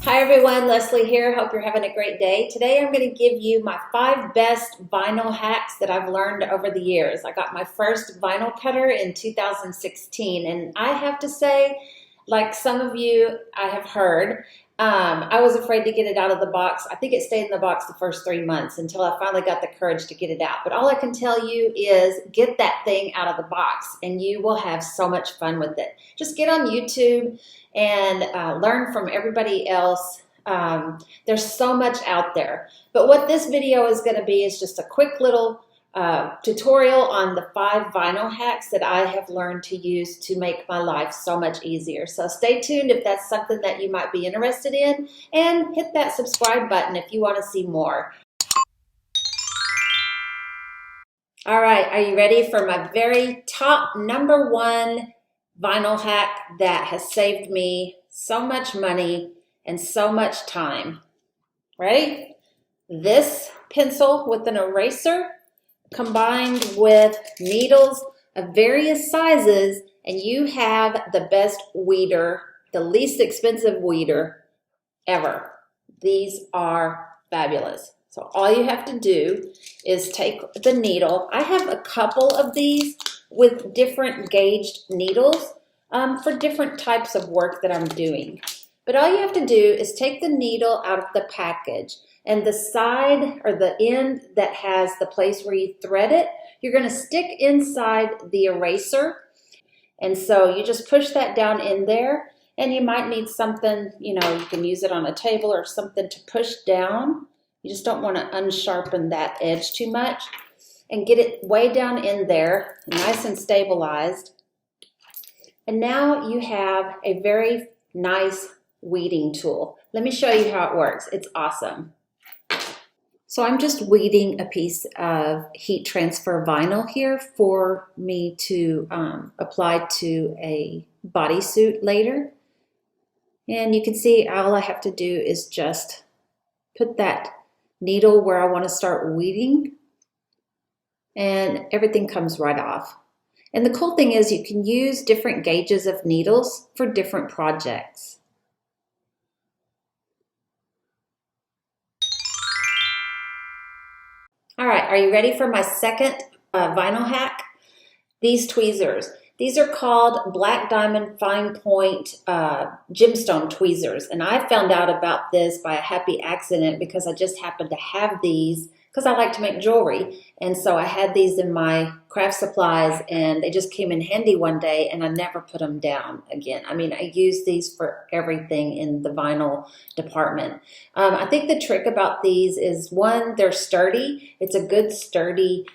Hi everyone, Leslie here. Hope you're having a great day. Today I'm going to give you my 5 best vinyl hacks that I've learned over the years. I got my first vinyl cutter in 2016 and I have to say, like some of you I have heard, I was afraid to get it out of the box. I think it stayed in the box the first 3 months until I finally got the courage to get it out. But all I can tell you is get that thing out of the box and you will have so much fun with it. Just get on YouTube and learn from everybody else. There's so much out there. But what this video is going to be is just a quick little tutorial on the 5 vinyl hacks that I have learned to use to make my life so much easier. So stay tuned if that's something that you might be interested in, and hit that subscribe button if you want to see more. All right, are you ready for my very top #1 vinyl hack that has saved me so much money and so much time? Ready? This pencil with an eraser combined with needles of various sizes, and you have the best weeder, the least expensive weeder ever. These are fabulous. So all you have to do is take the needle. I have a couple of these with different gauged needles for different types of work that I'm doing. But all you have to do is take the needle out of the package, and the side or the end that has the place where you thread it, you're going to stick inside the eraser. And so you just push that down in there, and you might need something, you can use it on a table or something to push down. You just don't want to unsharpen that edge too much, and get it way down in there, nice and stabilized. And now you have a very nice weeding tool. Let me show you how it works. It's awesome. So I'm just weeding a piece of heat transfer vinyl here for me to apply to a bodysuit later. And you can see all I have to do is just put that needle where I want to start weeding, and everything comes right off. And the cool thing is you can use different gauges of needles for different projects. All right, are you ready for my second vinyl hack? These tweezers. These are called Black Diamond Fine Point Gemstone tweezers. And I found out about this by a happy accident because I just happened to have these because I like to make jewelry. And so I had these in my craft supplies, and they just came in handy one day, and I never put them down again. I mean, I use these for everything in the vinyl department. I think the trick about these is, one, they're sturdy. It's a good sturdy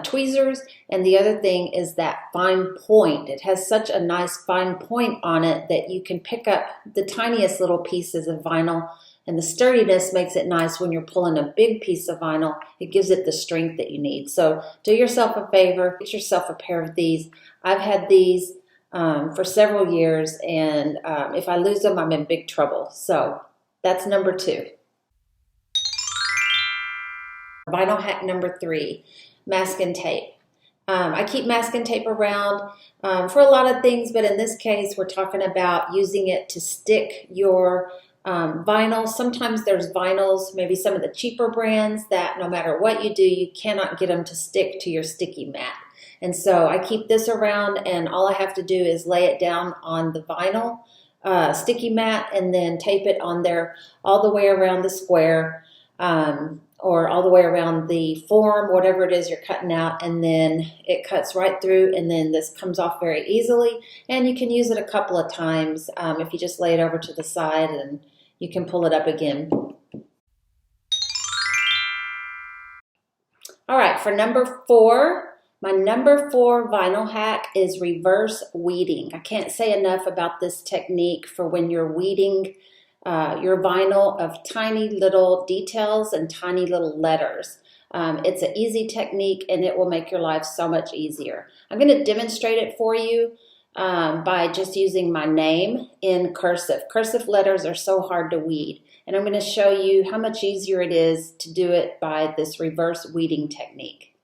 tweezers, and the other thing is that fine point. It has such a nice fine point on it that you can pick up the tiniest little pieces of vinyl, and the sturdiness makes it nice when you're pulling a big piece of vinyl. It gives it the strength that you need. So do yourself a favor, get yourself a pair of these. I've had these for several years, and if I lose them, I'm in big trouble. So that's #2. Vinyl hack #3. Masking tape. I keep masking tape around for a lot of things, but in this case, we're talking about using it to stick your vinyl. Sometimes there's vinyls, maybe some of the cheaper brands, that no matter what you do, you cannot get them to stick to your sticky mat. And so I keep this around, and all I have to do is lay it down on the vinyl sticky mat and then tape it on there all the way around the square. Or all the way around the form, whatever it is you're cutting out, and then it cuts right through, and then this comes off very easily, and you can use it a couple of times if you just lay it over to the side, and you can pull it up again. All right, for #4, my #4 vinyl hack is reverse weeding. I can't say enough about this technique for when you're weeding your vinyl of tiny little details and tiny little letters. It's an easy technique, and it will make your life so much easier. I'm going to demonstrate it for you by just using my name in cursive. Cursive letters are so hard to weed, and I'm going to show you how much easier it is to do it by this reverse weeding technique.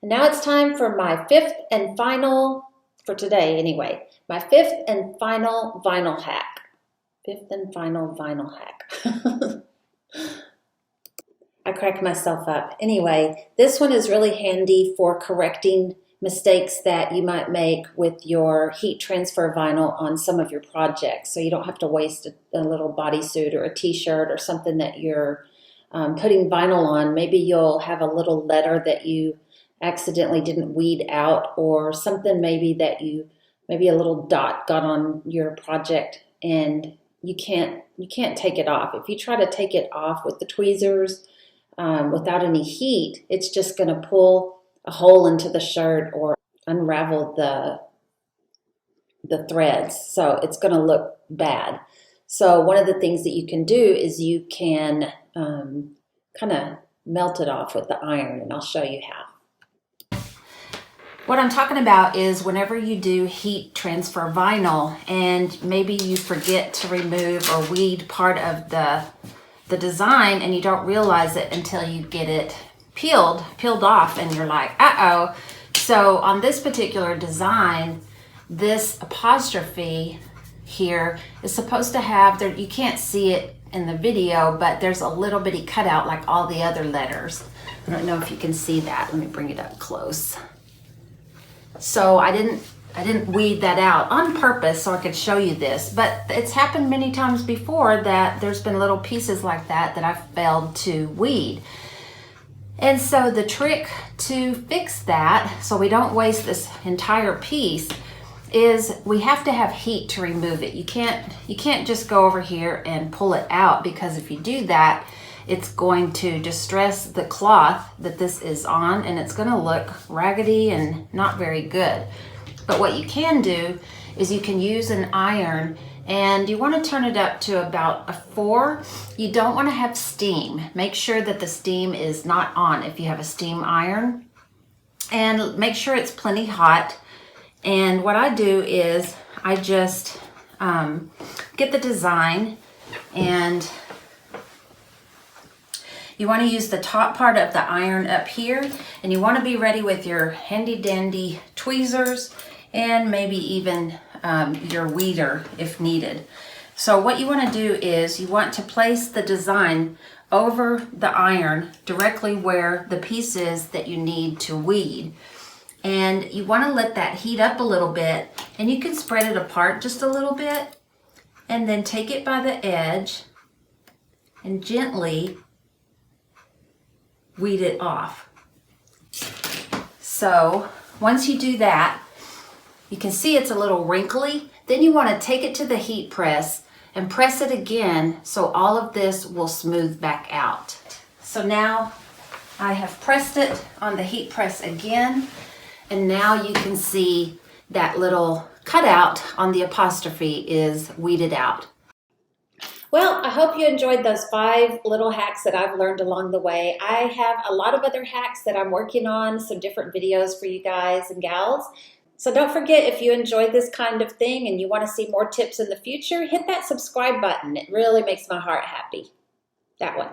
And now it's time for my fifth and final, for today anyway, my fifth and final vinyl hack. Fifth and final vinyl hack. I cracked myself up. Anyway, this one is really handy for correcting mistakes that you might make with your heat transfer vinyl on some of your projects. So you don't have to waste a little bodysuit or a t-shirt or something that you're putting vinyl on. Maybe you'll have a little letter that you accidentally didn't weed out, or something maybe a little dot got on your project and you can't take it off. If you try to take it off with the tweezers without any heat, it's just going to pull a hole into the shirt or unravel the threads. So it's going to look bad. So one of the things that you can do is you can kind of melt it off with the iron, and I'll show you how. What I'm talking about is whenever you do heat transfer vinyl and maybe you forget to remove or weed part of the design and you don't realize it until you get it peeled off and you're like, uh-oh. So on this particular design, this apostrophe here is supposed to have, you can't see it in the video, but there's a little bitty cutout like all the other letters. I don't know if you can see that. Let me bring it up close. So I didn't weed that out on purpose so I could show you this, but it's happened many times before that there's been little pieces like that I've failed to weed. And so the trick to fix that, so we don't waste this entire piece, is we have to have heat to remove it. You can't just go over here and pull it out, because if you do that, it's going to distress the cloth that this is on, and it's going to look raggedy and not very good. But what you can do is you can use an iron, and you want to turn it up to about a 4. You don't want to have steam. Make sure that the steam is not on if you have a steam iron, and make sure it's plenty hot. And what I do is I just get the design, and you want to use the top part of the iron up here, and you want to be ready with your handy dandy tweezers and maybe even your weeder if needed. So what you want to do is you want to place the design over the iron directly where the piece is that you need to weed. And you want to let that heat up a little bit, and you can spread it apart just a little bit, and then take it by the edge and gently weed it off. So once you do that, you can see it's a little wrinkly. Then you want to take it to the heat press and press it again so all of this will smooth back out. So now I have pressed it on the heat press again, and now you can see that little cutout on the apostrophe is weeded out. Well, I hope you enjoyed those 5 little hacks that I've learned along the way. I have a lot of other hacks that I'm working on, some different videos for you guys and gals. So don't forget, if you enjoyed this kind of thing and you want to see more tips in the future, hit that subscribe button. It really makes my heart happy. That one.